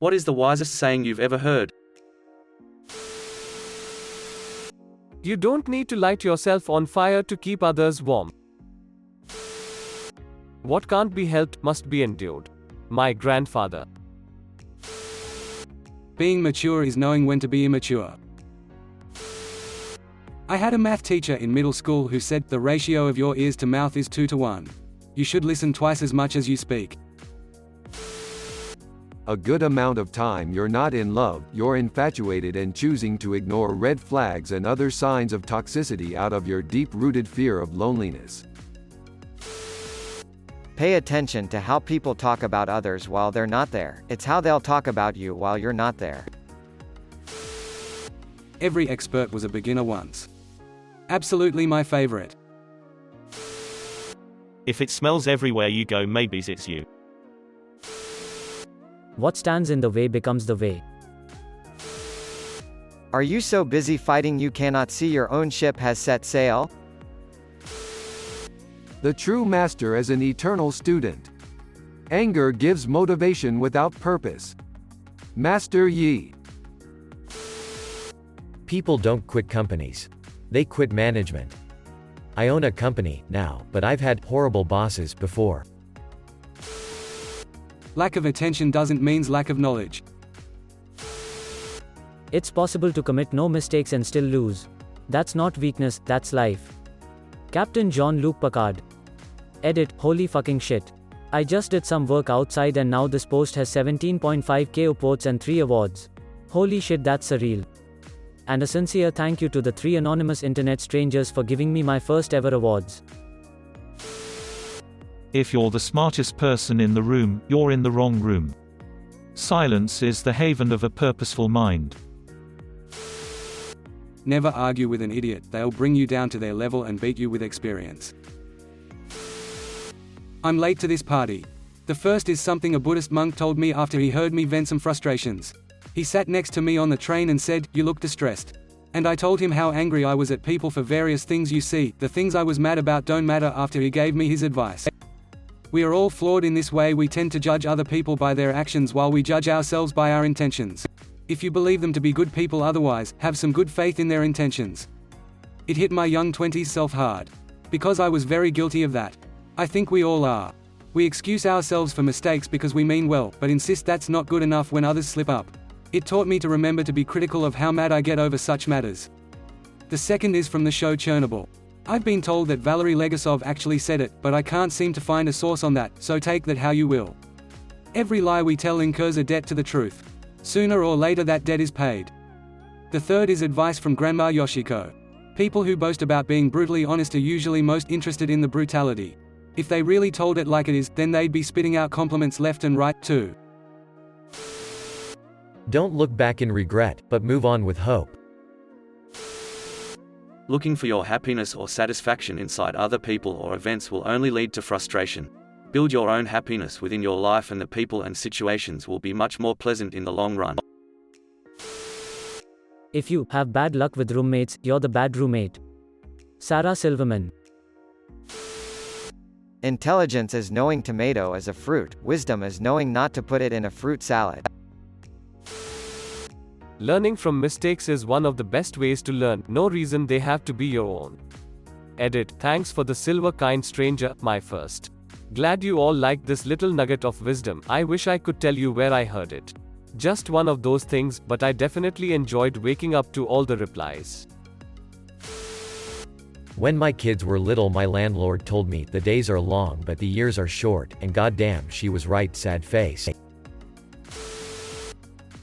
What is the wisest saying you've ever heard? You don't need to light yourself on fire to keep others warm. What can't be helped must be endured. My grandfather. Being mature is knowing when to be immature. I had a math teacher in middle school who said, the ratio of your ears to mouth is 2 to 1. You should listen twice as much as you speak. A good amount of time you're not in love, you're infatuated and choosing to ignore red flags and other signs of toxicity out of your deep-rooted fear of loneliness. Pay attention to how people talk about others while they're not there. It's how they'll talk about you while you're not there. Every expert was a beginner once. Absolutely my favorite. If it smells everywhere you go, maybe it's you. What stands in the way becomes the way. Are you so busy fighting you cannot see your own ship has set sail? The true master is an eternal student. Anger gives motivation without purpose. Master Yi. People don't quit companies. They quit management. I own a company now, but I've had horrible bosses before. Lack of attention doesn't mean lack of knowledge. It's possible to commit no mistakes and still lose. That's not weakness, that's life. Captain Jean-Luc Picard. Edit, holy fucking shit. I just did some work outside and now this post has 17.5k upvotes and 3 awards. Holy shit, that's surreal. And a sincere thank you to the 3 anonymous internet strangers for giving me my first ever awards. If you're the smartest person in the room, you're in the wrong room. Silence is the haven of a purposeful mind. Never argue with an idiot, they'll bring you down to their level and beat you with experience. I'm late to this party. The first is something a Buddhist monk told me after he heard me vent some frustrations. He sat next to me on the train and said, "You look distressed." And I told him how angry I was at people for various things. You see, the things I was mad about don't matter after he gave me his advice. We are all flawed in this way. We tend to judge other people by their actions while we judge ourselves by our intentions. If you believe them to be good people otherwise, have some good faith in their intentions. It hit my young 20s self hard. Because I was very guilty of that. I think we all are. We excuse ourselves for mistakes because we mean well, but insist that's not good enough when others slip up. It taught me to remember to be critical of how mad I get over such matters. The second is from the show Chernobyl. I've been told that Valery Legasov actually said it, but I can't seem to find a source on that, so take that how you will. Every lie we tell incurs a debt to the truth. Sooner or later that debt is paid. The third is advice from Grandma Yoshiko. People who boast about being brutally honest are usually most interested in the brutality. If they really told it like it is, then they'd be spitting out compliments left and right, too. Don't look back in regret, but move on with hope. Looking for your happiness or satisfaction inside other people or events will only lead to frustration. Build your own happiness within your life and the people and situations will be much more pleasant in the long run. If you have bad luck with roommates, you're the bad roommate. Sarah Silverman. Intelligence is knowing tomato is a fruit, wisdom is knowing not to put it in a fruit salad. Learning from mistakes is one of the best ways to learn, no reason they have to be your own. Edit, thanks for the silver kind stranger, my first. Glad you all liked this little nugget of wisdom. I wish I could tell you where I heard it. Just one of those things, but I definitely enjoyed waking up to all the replies. When my kids were little, my landlord told me, the days are long but the years are short, and goddamn, she was right, sad face.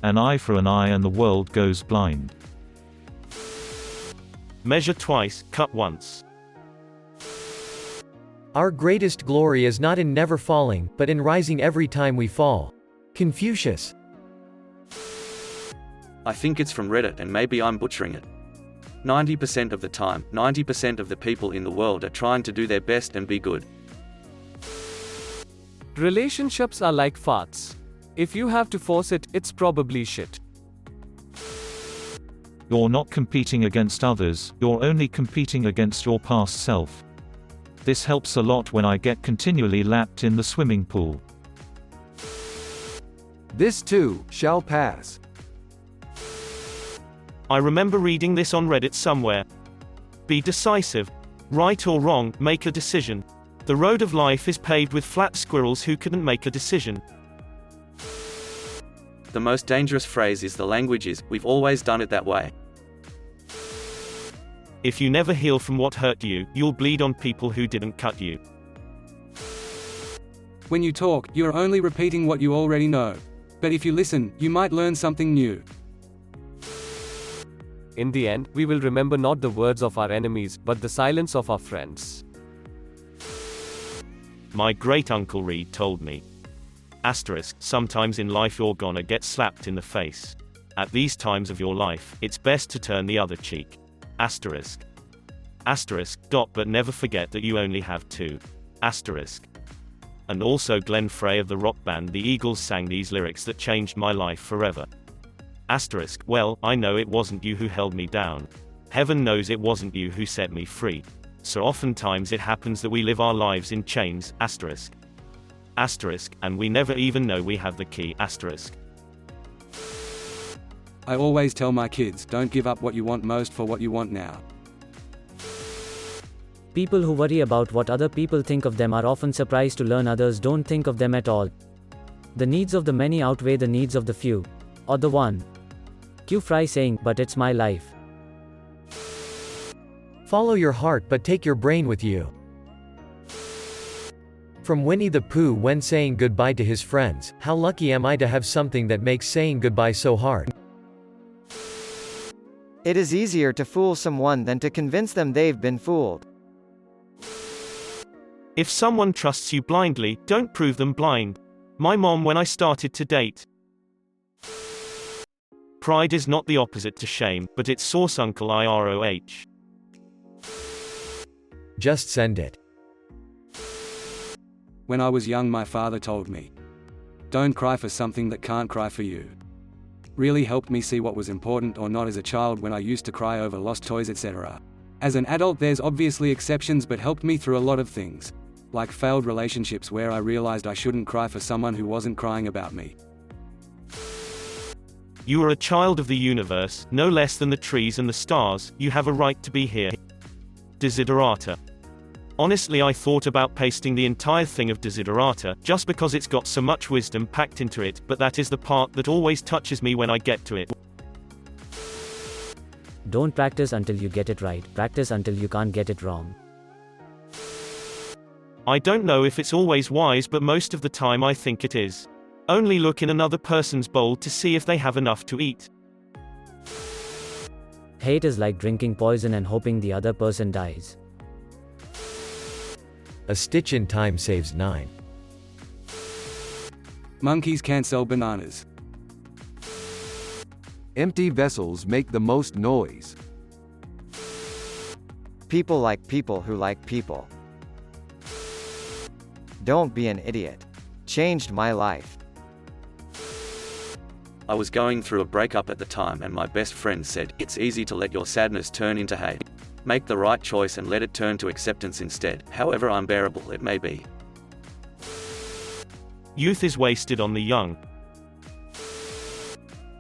An eye for an eye and the world goes blind. Measure twice, cut once. Our greatest glory is not in never falling, but in rising every time we fall. Confucius. I think it's from Reddit and maybe I'm butchering it. 90% of the time, 90% of the people in the world are trying to do their best and be good. Relationships are like farts. If you have to force it, it's probably shit. You're not competing against others, you're only competing against your past self. This helps a lot when I get continually lapped in the swimming pool. This too shall pass. I remember reading this on Reddit somewhere. Be decisive. Right or wrong, make a decision. The road of life is paved with flat squirrels who couldn't make a decision. The most dangerous phrase is the language is, we've always done it that way. If you never heal from what hurt you, you'll bleed on people who didn't cut you. When you talk, you are only repeating what you already know. But if you listen, you might learn something new. In the end, we will remember not the words of our enemies, but the silence of our friends. My great-uncle Reed told me. Sometimes in life you're gonna get slapped in the face. At these times of your life, it's best to turn the other cheek. But never forget that you only have two. And also Glenn Frey of the rock band The Eagles sang these lyrics that changed my life forever. Well, I know it wasn't you who held me down. Heaven knows it wasn't you who set me free. So oftentimes it happens that we live our lives in chains, and we never even know we have the key, I always tell my kids, don't give up what you want most for what you want now. People who worry about what other people think of them are often surprised to learn others don't think of them at all. The needs of the many outweigh the needs of the few. Or the one. Q Fry saying, but it's my life. Follow your heart but take your brain with you. From Winnie the Pooh when saying goodbye to his friends, how lucky am I to have something that makes saying goodbye so hard. It is easier to fool someone than to convince them they've been fooled. If someone trusts you blindly, don't prove them blind. My mom when I started to date. Pride is not the opposite to shame, but it's source uncle IROH. Just send it. When I was young, my father told me, don't cry for something that can't cry for you. Really helped me see what was important or not as a child when I used to cry over lost toys, etc. As an adult, there's obviously exceptions, but helped me through a lot of things. Like failed relationships where I realized I shouldn't cry for someone who wasn't crying about me. You are a child of the universe, no less than the trees and the stars. You have a right to be here. Desiderata. Honestly, I thought about pasting the entire thing of Desiderata, just because it's got so much wisdom packed into it, but that is the part that always touches me when I get to it. Don't practice until you get it right, practice until you can't get it wrong. I don't know if it's always wise, but most of the time I think it is. Only look in another person's bowl to see if they have enough to eat. Hate is like drinking poison and hoping the other person dies. A stitch in time saves 9. Monkeys can't sell bananas. Empty vessels make the most noise. People like people who like people. Don't be an idiot. Changed my life. I was going through a breakup at the time and my best friend said, it's easy to let your sadness turn into hate. Make the right choice and let it turn to acceptance instead, however unbearable it may be. Youth is wasted on the young.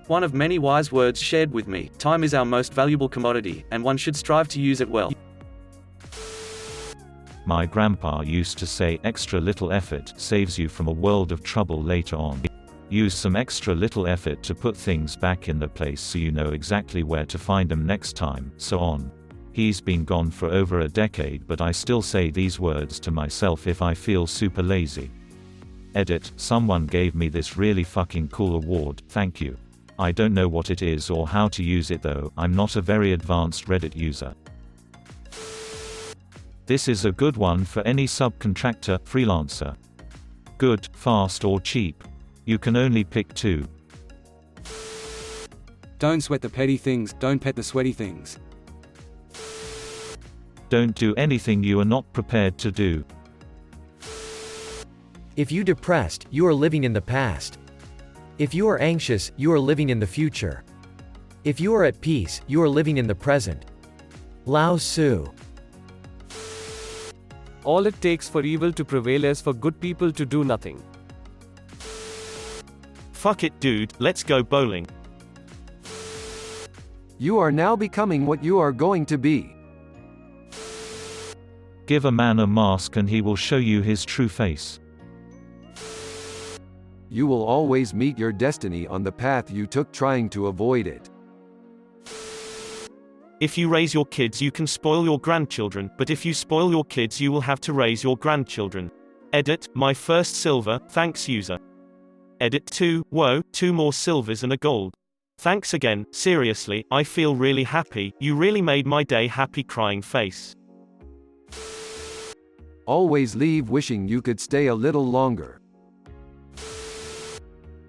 One of many wise words shared with me, time is our most valuable commodity, and one should strive to use it well. My grandpa used to say extra little effort saves you from a world of trouble later on. Use some extra little effort to put things back in their place so you know exactly where to find them next time, so on. He's been gone for over a decade, but I still say these words to myself if I feel super lazy. Edit, someone gave me this really fucking cool award, thank you. I don't know what it is or how to use it though, I'm not a very advanced Reddit user. This is a good one for any subcontractor, freelancer. Good, fast or cheap. You can only pick two. Don't sweat the petty things, don't pet the sweaty things. Don't do anything you are not prepared to do. If you depressed, you are living in the past. If you are anxious, you are living in the future. If you are at peace, you are living in the present. Lao Tzu. All it takes for evil to prevail is for good people to do nothing. Fuck it, dude, let's go bowling. You are now becoming what you are going to be. Give a man a mask and he will show you his true face. You will always meet your destiny on the path you took trying to avoid it. If you raise your kids you can spoil your grandchildren, but if you spoil your kids you will have to raise your grandchildren. Edit, my first silver, thanks user. Edit 2, whoa, 2 more silvers and a gold. Thanks again, seriously, I feel really happy, you really made my day happy crying face. Always leave wishing you could stay a little longer.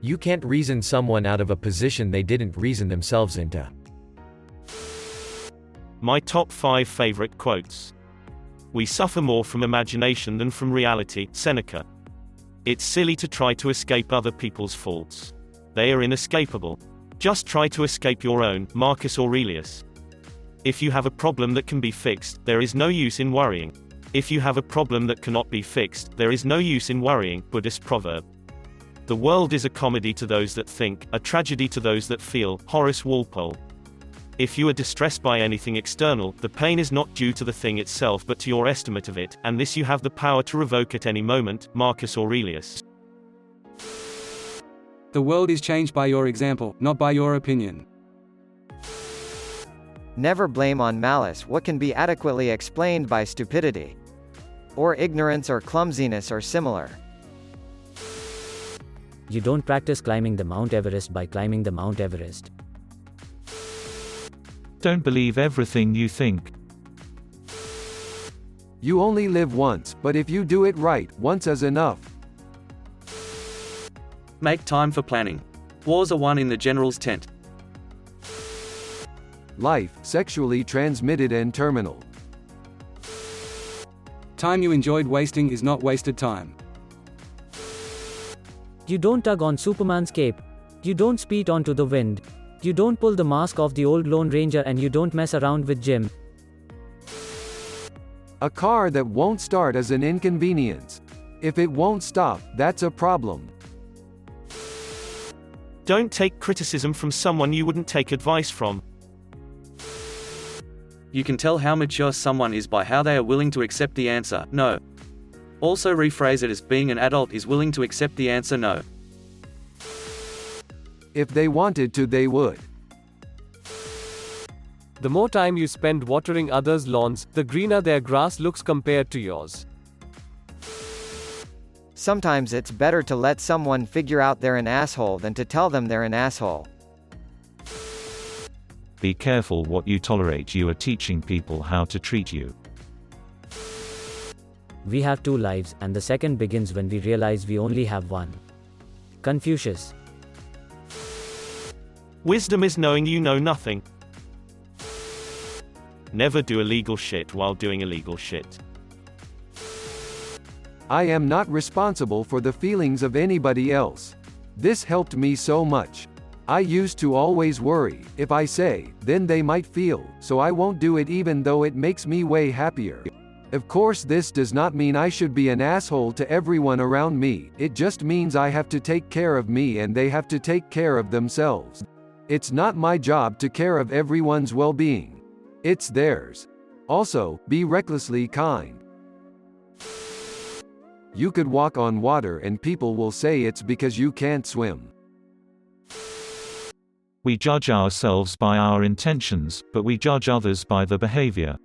You can't reason someone out of a position they didn't reason themselves into. My top 5 favorite quotes. We suffer more from imagination than from reality, Seneca. It's silly to try to escape other people's faults. They are inescapable. Just try to escape your own, Marcus Aurelius. If you have a problem that can be fixed, there is no use in worrying. If you have a problem that cannot be fixed, there is no use in worrying, Buddhist proverb. The world is a comedy to those that think, a tragedy to those that feel, Horace Walpole. If you are distressed by anything external, the pain is not due to the thing itself but to your estimate of it, and this you have the power to revoke at any moment, Marcus Aurelius. The world is changed by your example, not by your opinion. Never blame on malice what can be adequately explained by stupidity, or ignorance or clumsiness or similar. You don't practice climbing the Mount Everest by climbing the Mount Everest. Don't believe everything you think. You only live once, but if you do it right, once is enough. Make time for planning. Wars are won in the general's tent. Life, sexually transmitted and terminal. Time you enjoyed wasting is not wasted time. You don't tug on Superman's cape. You don't speed onto the wind. You don't pull the mask off the old Lone Ranger, and you don't mess around with Jim. A car that won't start is an inconvenience. If it won't stop, that's a problem. Don't take criticism from someone you wouldn't take advice from. You can tell how mature someone is by how they are willing to accept the answer, no. Also rephrase it as being an adult is willing to accept the answer no. If they wanted to, they would. The more time you spend watering others' lawns, the greener their grass looks compared to yours. Sometimes it's better to let someone figure out they're an asshole than to tell them they're an asshole. Be careful what you tolerate. You are teaching people how to treat you. We have 2 lives, and the second begins when we realize we only have one. Confucius. Wisdom is knowing you know nothing. Never do illegal shit while doing illegal shit. I am not responsible for the feelings of anybody else. This helped me so much. I used to always worry, if I say, then they might feel, so I won't do it even though it makes me way happier. Of course, this does not mean I should be an asshole to everyone around me, it just means I have to take care of me and they have to take care of themselves. It's not my job to care of everyone's well-being. It's theirs. Also, be recklessly kind. You could walk on water and people will say it's because you can't swim. We judge ourselves by our intentions, but we judge others by the behavior.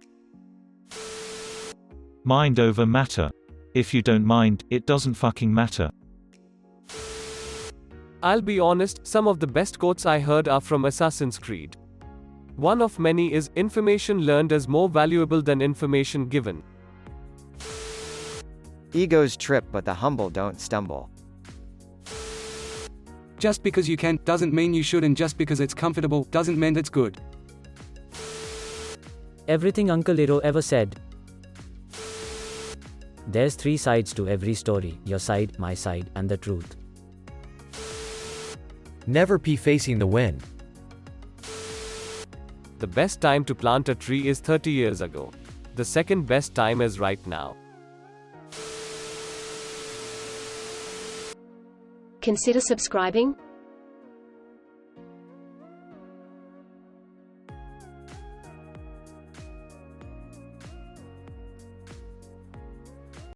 Mind over matter. If you don't mind, it doesn't fucking matter. I'll be honest, some of the best quotes I heard are from Assassin's Creed. One of many is, information learned is more valuable than information given. Egos trip but the humble don't stumble. Just because you can, doesn't mean you should, and just because it's comfortable, doesn't mean it's good. Everything Uncle Edo ever said. There's 3 sides to every story, your side, my side, and the truth. Never be facing the wind. The best time to plant a tree is 30 years ago. The second best time is right now. Consider subscribing.